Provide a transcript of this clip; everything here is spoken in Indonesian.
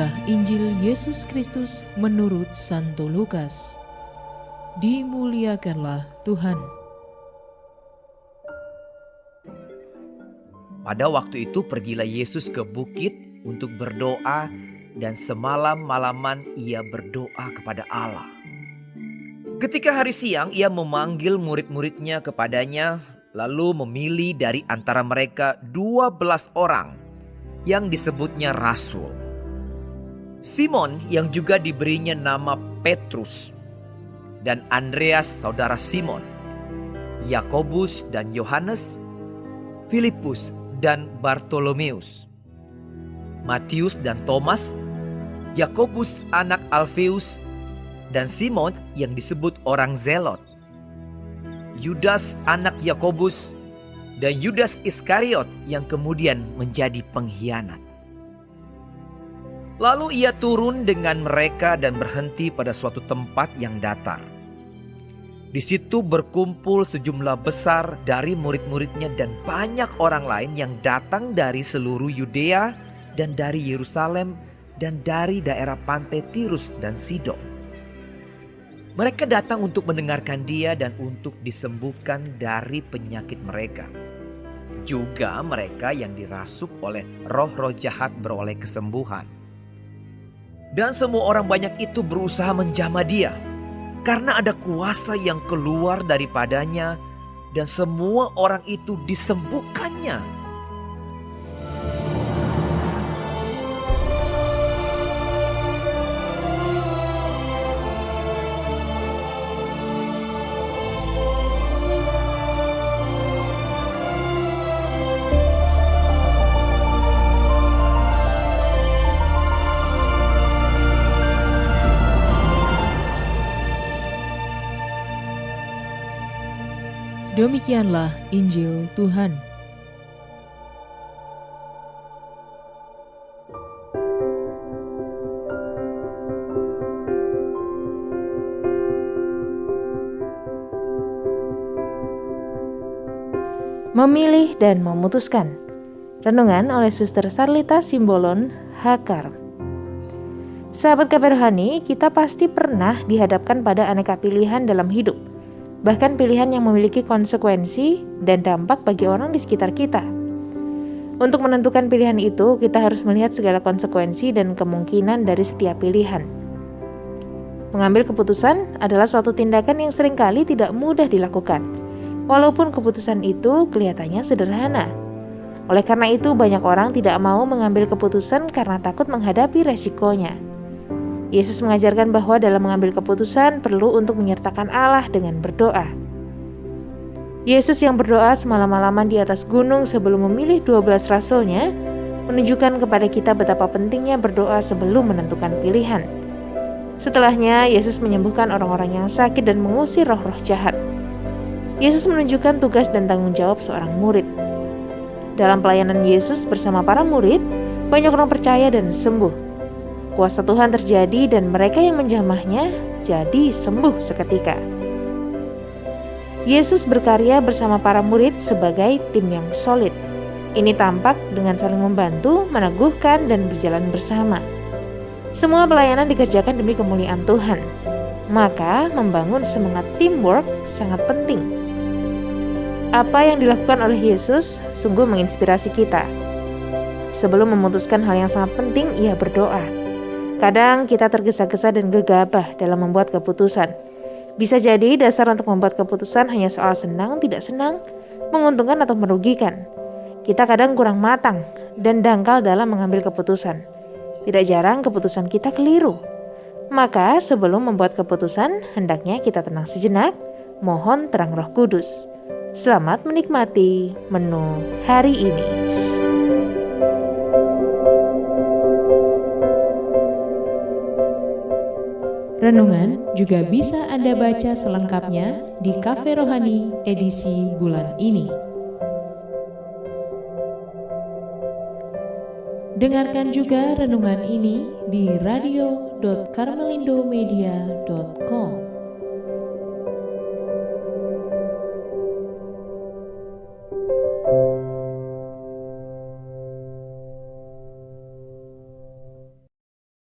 Inilah Injil Yesus Kristus menurut Santo Lukas. Dimuliakanlah Tuhan. Pada waktu itu pergilah Yesus ke bukit untuk berdoa, dan semalam-malaman ia berdoa kepada Allah. Ketika hari siang ia memanggil murid-muridnya kepadanya, lalu memilih dari antara mereka 12 orang yang disebutnya rasul. Simon yang juga diberinya nama Petrus, dan Andreas saudara Simon, Yakobus dan Yohanes, Filipus dan Bartolomeus, Matius dan Thomas, Yakobus anak Alfeus, dan Simon yang disebut orang Zelot, Yudas anak Yakobus, dan Yudas Iskariot yang kemudian menjadi pengkhianat. Lalu ia turun dengan mereka dan berhenti pada suatu tempat yang datar. Di situ berkumpul sejumlah besar dari murid-muridnya dan banyak orang lain yang datang dari seluruh Yudea dan dari Yerusalem dan dari daerah pantai Tirus dan Sidon. Mereka datang untuk mendengarkan dia dan untuk disembuhkan dari penyakit mereka. Juga mereka yang dirasuk oleh roh-roh jahat beroleh kesembuhan. Dan semua orang banyak itu berusaha menjamah dia, karena ada kuasa yang keluar daripadanya, dan semua orang itu disembuhkannya. Demikianlah Injil Tuhan. Memilih dan memutuskan. Renungan oleh Suster Sarlita Simbolon, Hakar. Sahabat KP Rohani, kita pasti pernah dihadapkan pada aneka pilihan dalam hidup. Bahkan pilihan yang memiliki konsekuensi dan dampak bagi orang di sekitar kita. Untuk menentukan pilihan itu, kita harus melihat segala konsekuensi dan kemungkinan dari setiap pilihan. Mengambil keputusan adalah suatu tindakan yang seringkali tidak mudah dilakukan, walaupun keputusan itu kelihatannya sederhana. Oleh karena itu, banyak orang tidak mau mengambil keputusan karena takut menghadapi resikonya. Yesus mengajarkan bahwa dalam mengambil keputusan perlu untuk menyertakan Allah dengan berdoa. Yesus yang berdoa semalam-malaman di atas gunung sebelum memilih 12 rasulnya menunjukkan kepada kita betapa pentingnya berdoa sebelum menentukan pilihan. Setelahnya, Yesus menyembuhkan orang-orang yang sakit dan mengusir roh-roh jahat. Yesus menunjukkan tugas dan tanggung jawab seorang murid. Dalam pelayanan Yesus bersama para murid, banyak orang percaya dan sembuh. Kuasa Tuhan terjadi dan mereka yang menjamahnya jadi sembuh seketika. Yesus berkarya bersama para murid sebagai tim yang solid. Ini tampak dengan saling membantu, meneguhkan, dan berjalan bersama. Semua pelayanan dikerjakan demi kemuliaan Tuhan. Maka membangun semangat teamwork sangat penting. Apa yang dilakukan oleh Yesus sungguh menginspirasi kita. Sebelum memutuskan hal yang sangat penting, ia berdoa. Kadang kita tergesa-gesa dan gegabah dalam membuat keputusan. Bisa jadi dasar untuk membuat keputusan hanya soal senang, tidak senang, menguntungkan atau merugikan. Kita kadang kurang matang dan dangkal dalam mengambil keputusan. Tidak jarang keputusan kita keliru. Maka sebelum membuat keputusan, hendaknya kita tenang sejenak, mohon terang Roh Kudus. Selamat menikmati menu hari ini. Renungan juga bisa Anda baca selengkapnya di KP Rohani edisi bulan ini. Dengarkan juga renungan ini di radio.karmelindomedia.com.